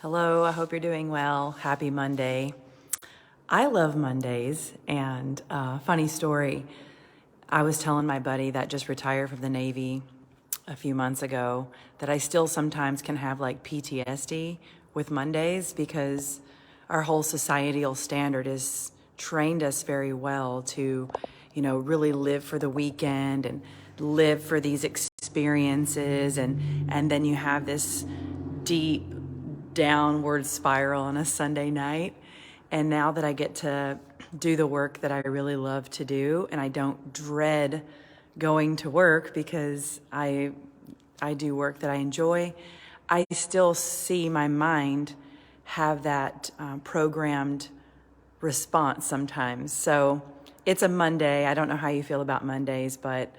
Hello, I hope you're doing well. Happy Monday. I love Mondays, and funny story, I was telling my buddy that just retired from the Navy a few months ago that I still sometimes can have like PTSD with Mondays because our whole societal standard is trained us very well to, really live for the weekend and live for these experiences, and then you have this deep downward spiral on a Sunday night. And now that I get to do the work that I really love to do, and I don't dread going to work because I do work that I enjoy, I still see my mind have that programmed response sometimes. So it's a Monday. I don't know how you feel about Mondays, but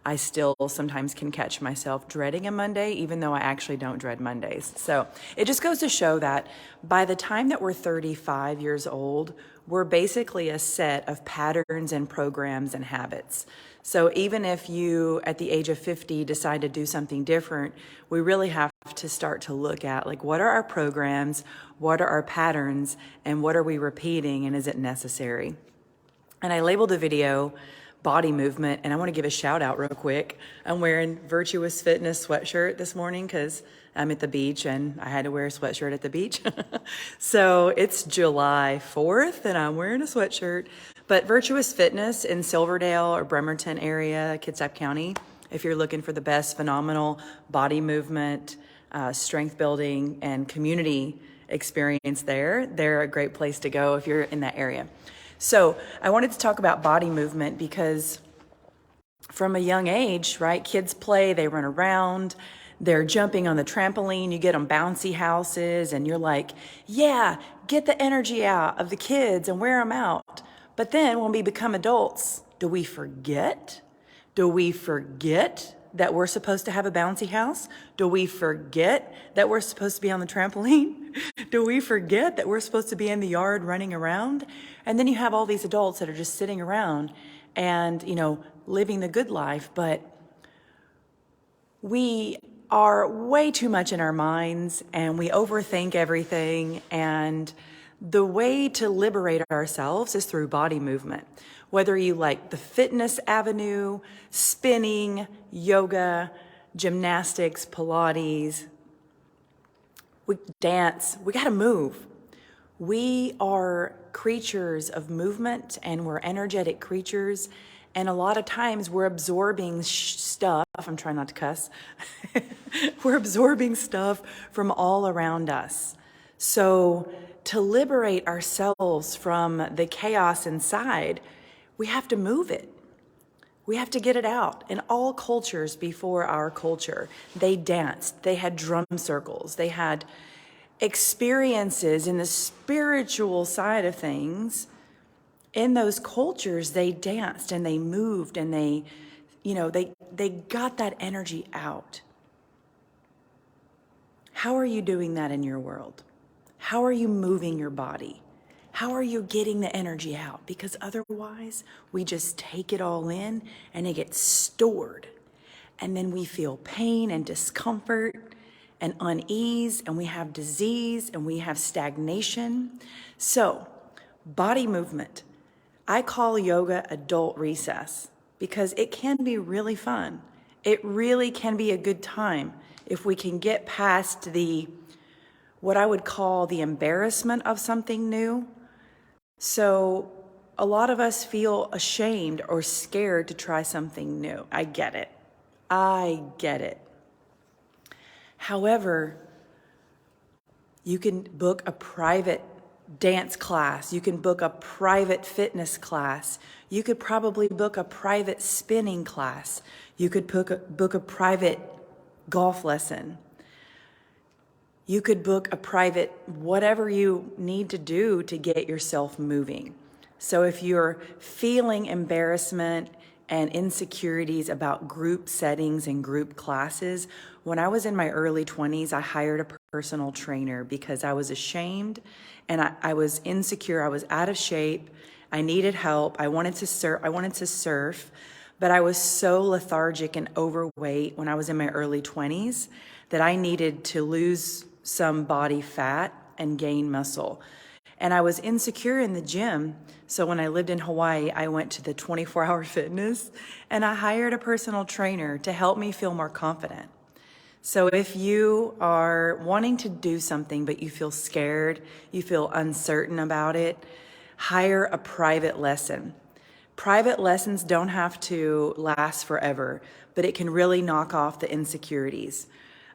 I still sometimes can catch myself dreading a Monday, even though I actually don't dread Mondays. So it just goes to show that by the time that we're 35 years old, we're basically a set of patterns and programs and habits. So even if you, at the age of 50, decide to do something different, we really have to start to look at, like, what are our programs, what are our patterns, and what are we repeating, and is it necessary? And I labeled the video body movement, and I want to give a shout out real quick. I'm wearing Virtuous Fitness sweatshirt this morning because I'm at the beach and I had to wear a sweatshirt at the beach. So it's July 4th and I'm wearing a sweatshirt. But Virtuous Fitness in Silverdale or Bremerton area, Kitsap County, if you're looking for the best phenomenal body movement, strength building, and community experience there, they're a great place to go if you're in that area. So I wanted to talk about body movement because from a young age, right, kids play, they run around, they're jumping on the trampoline, you get them bouncy houses, and you're like, yeah, get the energy out of the kids and wear them out. But then when we become adults, do we forget? Do we forget that we're supposed to have a bouncy house? Do we forget that we're supposed to be on the trampoline? Do we forget that we're supposed to be in the yard running around? And then you have all these adults that are just sitting around and, living the good life, but we are way too much in our minds and we overthink everything. And the way to liberate ourselves is through body movement. Whether you like the fitness avenue, spinning, yoga, gymnastics, Pilates, we dance, we gotta move. We are creatures of movement and we're energetic creatures. And a lot of times we're absorbing stuff. I'm trying not to cuss. We're absorbing stuff from all around us. So to liberate ourselves from the chaos inside, we have to move it. We have to get it out. In all cultures before our culture, they danced, they had drum circles, they had experiences in the spiritual side of things. In those cultures, they danced and they moved and they got that energy out. How are you doing that in your world? How are you moving your body? How are you getting the energy out? Because otherwise, we just take it all in and it gets stored. And then we feel pain and discomfort and unease, and we have disease and we have stagnation. So, body movement. I call yoga adult recess because it can be really fun. It really can be a good time if we can get past what I would call the embarrassment of something new. So a lot of us feel ashamed or scared to try something new. I get it. However, you can book a private dance class. You can book a private fitness class. You could probably book a private spinning class. You could book a private golf lesson. You could book a private whatever you need to do to get yourself moving. So if you're feeling embarrassment and insecurities about group settings and group classes, when I was in my early 20s, I hired a personal trainer because I was ashamed and I was insecure. I was out of shape. I needed help. I wanted to surf, but I was so lethargic and overweight when I was in my early 20s that I needed to lose some body fat and gain muscle. And I was insecure in the gym. So when I lived in Hawaii, I went to the 24-hour fitness and I hired a personal trainer to help me feel more confident. So if you are wanting to do something, but you feel scared, you feel uncertain about it, hire a private lesson. Private lessons don't have to last forever, but it can really knock off the insecurities.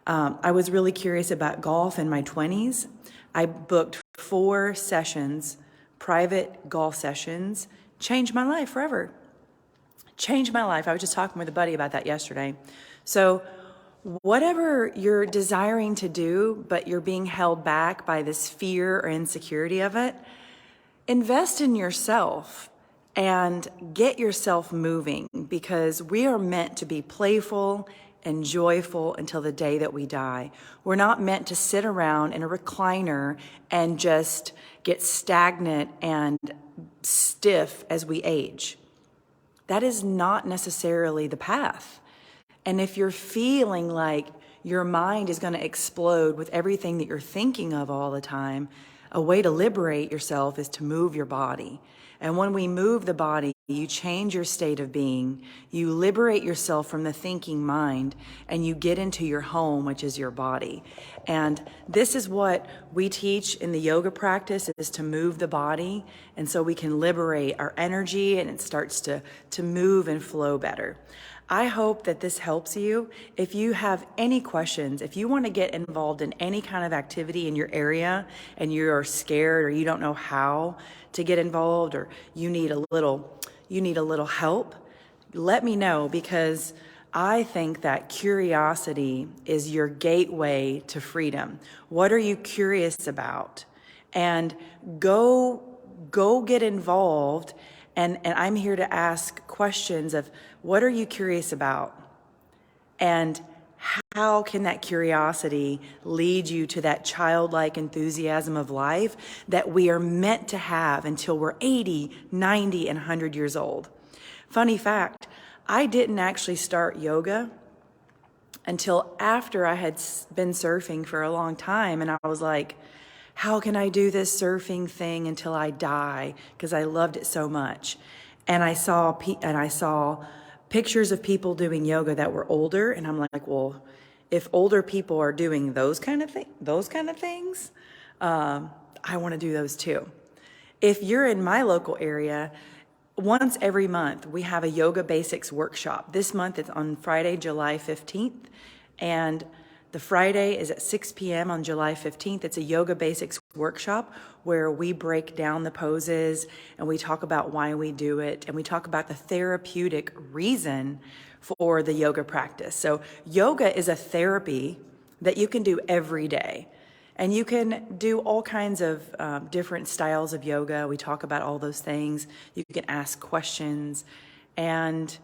I was really curious about golf in my 20s. I booked 4 sessions, private golf sessions, changed my life forever. Changed my life. I was just talking with a buddy about that yesterday. So whatever you're desiring to do, but you're being held back by this fear or insecurity of it, invest in yourself and get yourself moving, because we are meant to be playful and joyful until the day that we die. We're not meant to sit around in a recliner and just get stagnant and stiff as we age. That is not necessarily the path. And if you're feeling like your mind is going to explode with everything that you're thinking of all the time, a way to liberate yourself is to move your body. And when we move the body, you change your state of being, you liberate yourself from the thinking mind, and you get into your home, which is your body. And this is what we teach in the yoga practice, is to move the body. And so we can liberate our energy and it starts to move and flow better. I hope that this helps you. If you have any questions, if you want to get involved in any kind of activity in your area and you're scared or you don't know how to get involved, or you need a little help, let me know, because I think that curiosity is your gateway to freedom. What are you curious about? And go get involved. And I'm here to ask questions of, what are you curious about? And how can that curiosity lead you to that childlike enthusiasm of life that we are meant to have until we're 80, 90, and 100 years old? Funny fact, I didn't actually start yoga until after I had been surfing for a long time. And I was like, how can I do this surfing thing until I die? Because I loved it so much. And I saw pictures of people doing yoga that were older, and I'm like, well, if older people are doing those kind of things, I want to do those too. If you're in my local area, once every month we have a yoga basics workshop. This month it's on Friday, July 15th, and the Friday is at 6 p.m. on July 15th. It's a yoga basics workshop where we break down the poses and we talk about why we do it, and we talk about the therapeutic reason for the yoga practice. So yoga is a therapy that you can do every day. And you can do all kinds of different styles of yoga. We talk about all those things. You can ask questions, and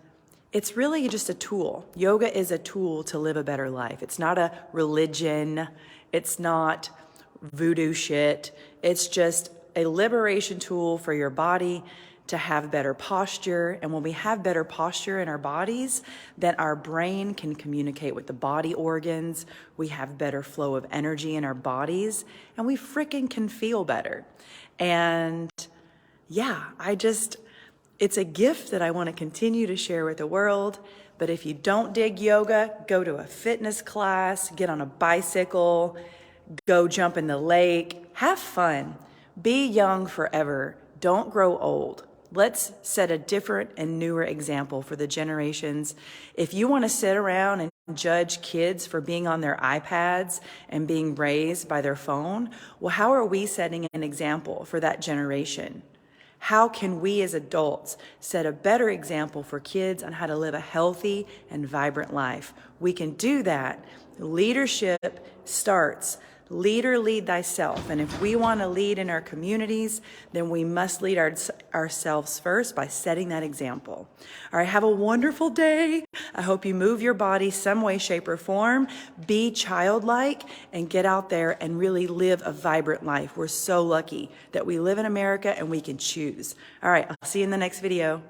it's really just a tool. Yoga is a tool to live a better life. It's not a religion. It's not voodoo shit. It's just a liberation tool for your body to have better posture. And when we have better posture in our bodies, then our brain can communicate with the body organs. We have better flow of energy in our bodies, and we freaking can feel better. And yeah, it's a gift that I want to continue to share with the world. But if you don't dig yoga, go to a fitness class, get on a bicycle, go jump in the lake, have fun, be young forever, don't grow old. Let's set a different and newer example for the generations. If you want to sit around and judge kids for being on their iPads and being raised by their phone, well, how are we setting an example for that generation? How can we as adults set a better example for kids on how to live a healthy and vibrant life? We can do that. Leadership starts. Leader, lead thyself. And if we want to lead in our communities, then we must lead ourselves first by setting that example. All right, have a wonderful day. I hope you move your body some way, shape, or form. Be childlike and get out there and really live a vibrant life. We're so lucky that we live in America and we can choose. All right, I'll see you in the next video.